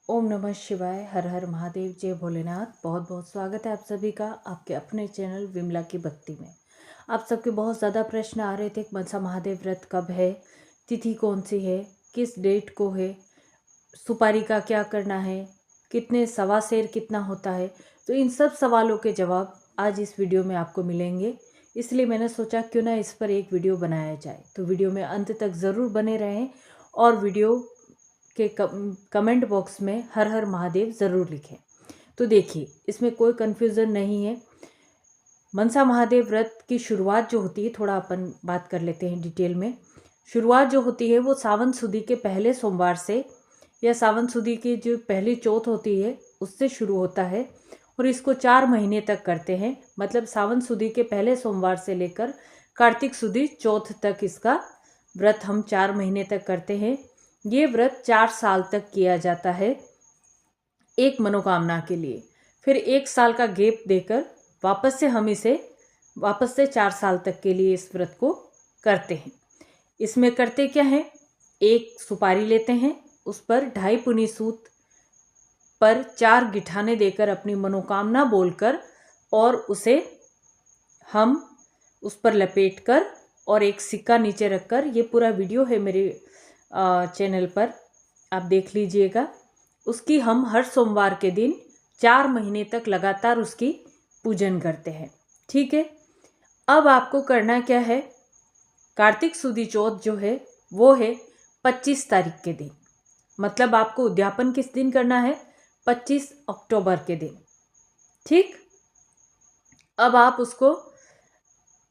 ओम नमः शिवाय। हर हर महादेव। जय भोलेनाथ। बहुत बहुत स्वागत है आप सभी का आपके अपने चैनल विमला की भक्ति में। आप सबके बहुत ज़्यादा प्रश्न आ रहे थे कि मनसा महादेव व्रत कब है, तिथि कौन सी है, किस डेट को है, सुपारी का क्या करना है, कितने सवा सेर कितना होता है। तो इन सब सवालों के जवाब आज इस वीडियो में आपको मिलेंगे। इसलिए मैंने सोचा क्यों ना इस पर एक वीडियो बनाया जाए। तो वीडियो में अंत तक ज़रूर बने रहें और वीडियो के कमेंट बॉक्स में हर हर महादेव ज़रूर लिखें। तो देखिए, इसमें कोई कन्फ्यूज़न नहीं है। मनसा महादेव व्रत की शुरुआत जो होती है, थोड़ा अपन बात कर लेते हैं डिटेल में। शुरुआत जो होती है वो सावन सुदी के पहले सोमवार से या सावन सुदी की जो पहली चौथ होती है उससे शुरू होता है और इसको 4 महीने तक करते हैं। मतलब सावन सुदी के पहले सोमवार से लेकर कार्तिक सुदी चौथ तक इसका व्रत हम 4 महीने तक करते हैं। ये व्रत 4 साल तक किया जाता है एक मनोकामना के लिए। फिर 1 साल का गैप देकर वापस से 4 साल तक के लिए इस व्रत को करते हैं। इसमें करते क्या हैं, एक सुपारी लेते हैं, उस पर 2.5 पुनी सूत पर 4 गिठाने देकर अपनी मनोकामना बोलकर और उसे हम उस पर लपेट कर और एक सिक्का नीचे रखकर, ये पूरा वीडियो है मेरे चैनल पर, आप देख लीजिएगा। उसकी हम हर सोमवार के दिन 4 महीने तक लगातार उसकी पूजन करते हैं। ठीक है। अब आपको करना क्या है, कार्तिक सुदी चौथ जो है वो है 25 तारीख के दिन। मतलब आपको उद्यापन किस दिन करना है, 25 अक्टूबर के दिन। ठीक। अब आप उसको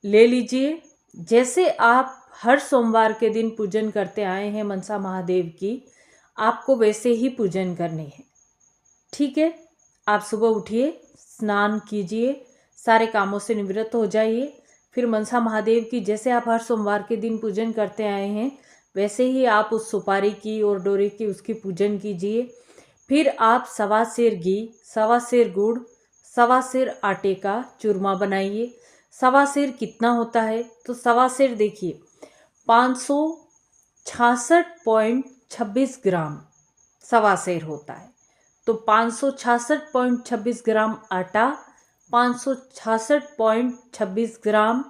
ले लीजिए। जैसे आप हर सोमवार के दिन पूजन करते आए हैं मनसा महादेव की, आपको वैसे ही पूजन करनी है। ठीक है। आप सुबह उठिए, स्नान कीजिए, सारे कामों से निवृत्त हो जाइए। फिर मनसा महादेव की जैसे आप हर सोमवार के दिन पूजन करते आए हैं वैसे ही आप उस सुपारी की और डोरी की उसकी पूजन कीजिए। फिर आप 1.25 सेर घी, 1.25 सेर गुड़, 1.25 सेर आटे का चूरमा बनाइए। 1.25 सेर कितना होता है, तो 1.25 सेर देखिए 566.26 ग्राम 1.25 सेर होता है। तो 566.26 ग्राम आटा, 566.26 ग्राम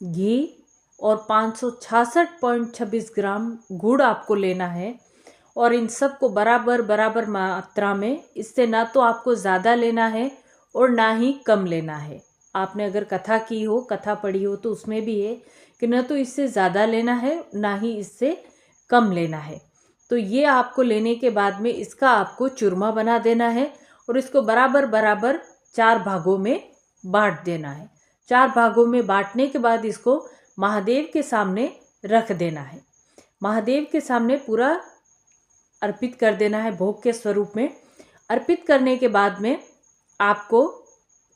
घी और 566.26 ग्राम गुड़ आपको लेना है। और इन सब को बराबर बराबर मात्रा में, इससे ना तो आपको ज़्यादा लेना है और ना ही कम लेना है। आपने अगर कथा की हो, कथा पढ़ी हो, तो उसमें भी है कि न तो इससे ज़्यादा लेना है ना ही इससे कम लेना है। तो ये आपको लेने के बाद में इसका आपको चूरमा बना देना है और इसको बराबर बराबर 4 भागों में बांट देना है। 4 भागों में बांटने के बाद इसको महादेव के सामने रख देना है। महादेव के सामने पूरा अर्पित कर देना है, भोग के स्वरूप में अर्पित करने के बाद में आपको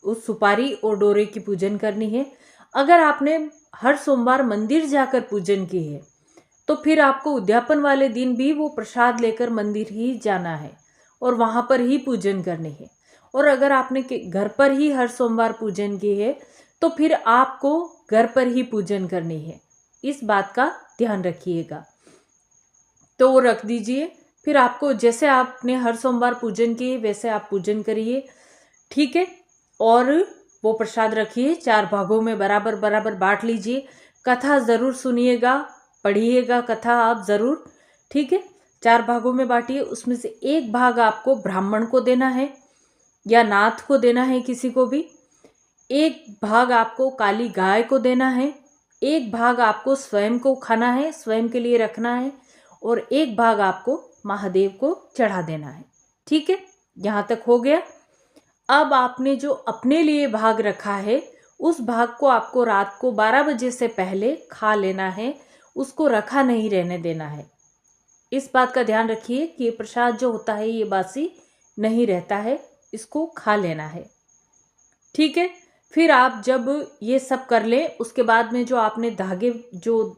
उस सुपारी और डोरे की पूजन करनी है। अगर आपने हर सोमवार मंदिर जाकर पूजन की है तो फिर आपको उद्यापन वाले दिन भी वो प्रसाद लेकर मंदिर ही जाना है और वहाँ पर ही पूजन करनी है। और अगर आपने घर पर ही हर सोमवार पूजन की है तो फिर आपको घर पर ही पूजन करनी है। इस बात का ध्यान रखिएगा। तो वो रख दीजिए। फिर आपको जैसे आपने हर सोमवार पूजन किए वैसे आप पूजन करिए। ठीक है। और वो प्रसाद रखिए, 4 भागों में बराबर बराबर बांट लीजिए। कथा ज़रूर सुनिएगा, पढ़िएगा कथा आप ज़रूर। ठीक है। 4 भागों में बांटिए। उसमें से एक भाग आपको ब्राह्मण को देना है या नाथ को देना है, किसी को भी। एक भाग आपको काली गाय को देना है। एक भाग आपको स्वयं को खाना है, स्वयं के लिए रखना है। और एक भाग आपको महादेव को चढ़ा देना है। ठीक है। यहाँ तक हो गया। अब आपने जो अपने लिए भाग रखा है उस भाग को आपको रात को 12 बजे से पहले खा लेना है, उसको रखा नहीं रहने देना है। इस बात का ध्यान रखिए कि प्रसाद जो होता है ये बासी नहीं रहता है, इसको खा लेना है। ठीक है। फिर आप जब ये सब कर लें उसके बाद में जो आपने धागे, जो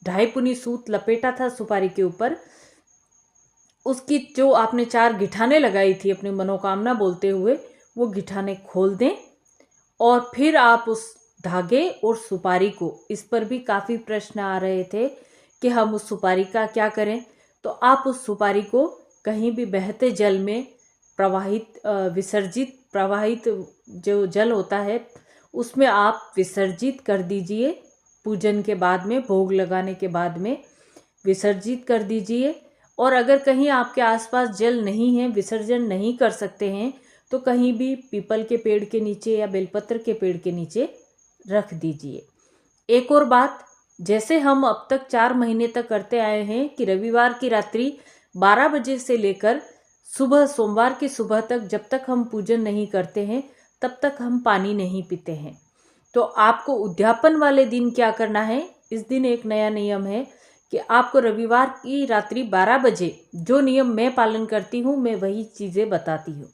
2.5 पुनी सूत लपेटा था सुपारी के ऊपर, उसकी जो आपने 4 गिठाने लगाई थी अपनी मनोकामना बोलते हुए, वो गिठाने खोल दें। और फिर आप उस धागे और सुपारी को, इस पर भी काफ़ी प्रश्न आ रहे थे कि हम उस सुपारी का क्या करें। तो आप उस सुपारी को कहीं भी बहते जल में प्रवाहित जो जल होता है उसमें आप विसर्जित कर दीजिए। पूजन के बाद में, भोग लगाने के बाद में विसर्जित कर दीजिए। और अगर कहीं आपके आसपास जल नहीं है, विसर्जन नहीं कर सकते हैं, तो कहीं भी पीपल के पेड़ के नीचे या बेलपत्र के पेड़ के नीचे रख दीजिए। एक और बात, जैसे हम अब तक 4 महीने तक करते आए हैं कि रविवार की रात्रि 12 बजे से लेकर सुबह सोमवार की सुबह तक जब तक हम पूजन नहीं करते हैं तब तक हम पानी नहीं पीते हैं। तो आपको उद्यापन वाले दिन क्या करना है, इस दिन एक नया नियम है कि आपको रविवार की रात्रि 12 बजे, जो नियम मैं पालन करती हूँ मैं वही चीज़ें बताती हूँ।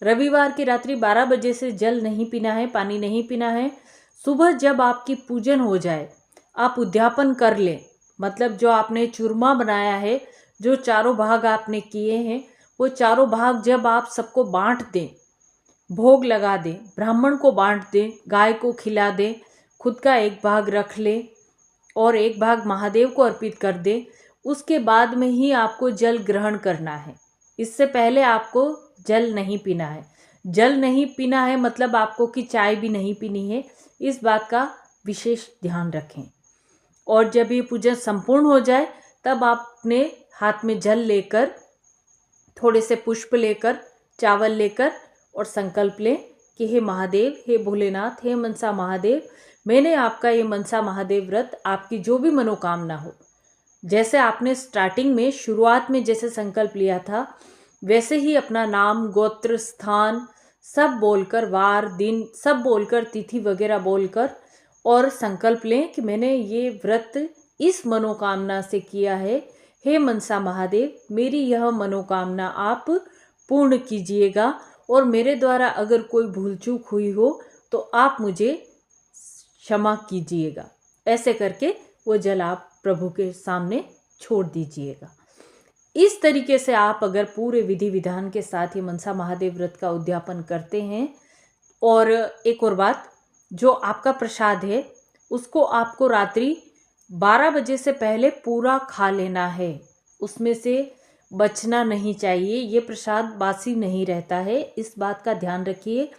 रविवार की रात्रि 12 बजे से जल नहीं पीना है, पानी नहीं पीना है। सुबह जब आपकी पूजन हो जाए आप उद्यापन कर लें, मतलब जो आपने चूरमा बनाया है, जो चारों भाग आपने किए हैं, वो चारों भाग जब आप सबको बांट दें, भोग लगा दें, ब्राह्मण को बांट दें, गाय को खिला दें, खुद का एक भाग रख लें और एक भाग महादेव को अर्पित कर दें, उसके बाद में ही आपको जल ग्रहण करना है। इससे पहले आपको जल नहीं पीना है। जल नहीं पीना है मतलब आपको कि चाय भी नहीं पीनी है, इस बात का विशेष ध्यान रखें। और जब ये पूजन संपूर्ण हो जाए तब आप अपने हाथ में जल लेकर, थोड़े से पुष्प लेकर, चावल लेकर और संकल्प लें कि हे महादेव, हे भोलेनाथ, हे मनसा महादेव, मैंने आपका ये मनसा महादेव व्रत, आपकी जो भी मनोकामना हो, जैसे आपने स्टार्टिंग में शुरुआत में जैसे संकल्प लिया था वैसे ही अपना नाम, गोत्र, स्थान सब बोलकर, वार दिन सब बोलकर, तिथि वगैरह बोलकर और संकल्प लें कि मैंने ये व्रत इस मनोकामना से किया है। हे मनसा महादेव, मेरी यह मनोकामना आप पूर्ण कीजिएगा और मेरे द्वारा अगर कोई भूल चूक हुई हो तो आप मुझे क्षमा कीजिएगा। ऐसे करके वो जल आप प्रभु के सामने छोड़ दीजिएगा। इस तरीके से आप अगर पूरे विधि विधान के साथ ही मनसा महादेव व्रत का उद्यापन करते हैं, और एक और बात, जो आपका प्रसाद है उसको आपको रात्रि 12 बजे से पहले पूरा खा लेना है, उसमें से बचना नहीं चाहिए। ये प्रसाद बासी नहीं रहता है, इस बात का ध्यान रखिए।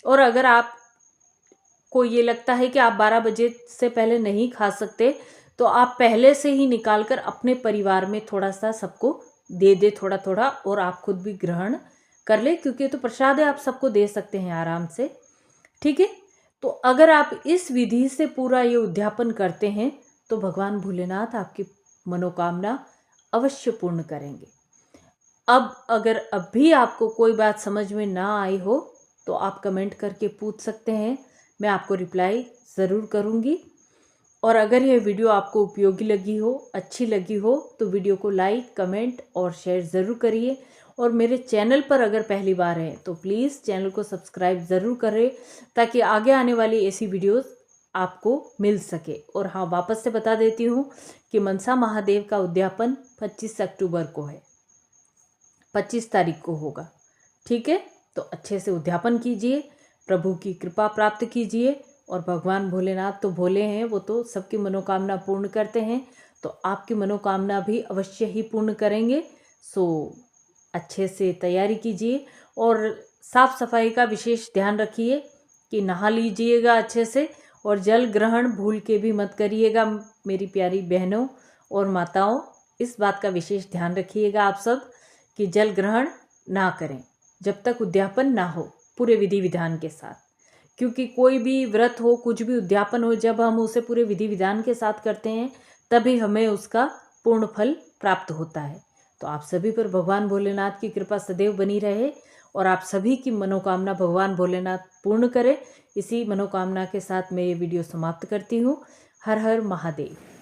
और अगर आपको ये लगता है कि आप 12 बजे से पहले नहीं खा सकते तो आप पहले से ही निकाल कर अपने परिवार में थोड़ा सा सबको दे दे, थोड़ा थोड़ा, और आप खुद भी ग्रहण कर ले, क्योंकि तो प्रसाद है, आप सबको दे सकते हैं आराम से। ठीक है, तो अगर आप इस विधि से पूरा ये उद्यापन करते हैं तो भगवान भोलेनाथ आपकी मनोकामना अवश्य पूर्ण करेंगे। अब अगर अब भी आपको कोई बात समझ में ना आई हो तो आप कमेंट करके पूछ सकते हैं, मैं आपको रिप्लाई ज़रूर करूँगी। और अगर यह वीडियो आपको उपयोगी लगी हो, अच्छी लगी हो, तो वीडियो को लाइक, कमेंट और शेयर ज़रूर करिए। और मेरे चैनल पर अगर पहली बार हैं तो प्लीज़ चैनल को सब्सक्राइब ज़रूर करें ताकि आगे आने वाली ऐसी वीडियोस आपको मिल सके। और हाँ, वापस से बता देती हूँ कि मनसा महादेव का उद्यापन 25 अक्टूबर को है, 25 तारीख को होगा। ठीक है, तो अच्छे से उद्यापन कीजिए, प्रभु की कृपा प्राप्त कीजिए। और भगवान भोलेनाथ तो भोले हैं, वो तो सबकी मनोकामना पूर्ण करते हैं, तो आपकी मनोकामना भी अवश्य ही पूर्ण करेंगे। सो अच्छे से तैयारी कीजिए और साफ सफाई का विशेष ध्यान रखिए कि नहा लीजिएगा अच्छे से, और जल ग्रहण भूल के भी मत करिएगा मेरी प्यारी बहनों और माताओं। इस बात का विशेष ध्यान रखिएगा आप सब कि जल ग्रहण ना करें जब तक उद्यापन ना हो पूरे विधि विधान के साथ। क्योंकि कोई भी व्रत हो, कुछ भी उद्यापन हो, जब हम उसे पूरे विधि विधान के साथ करते हैं तभी हमें उसका पूर्ण फल प्राप्त होता है। तो आप सभी पर भगवान भोलेनाथ की कृपा सदैव बनी रहे और आप सभी की मनोकामना भगवान भोलेनाथ पूर्ण करे। इसी मनोकामना के साथ मैं ये वीडियो समाप्त करती हूँ। हर हर महादेव।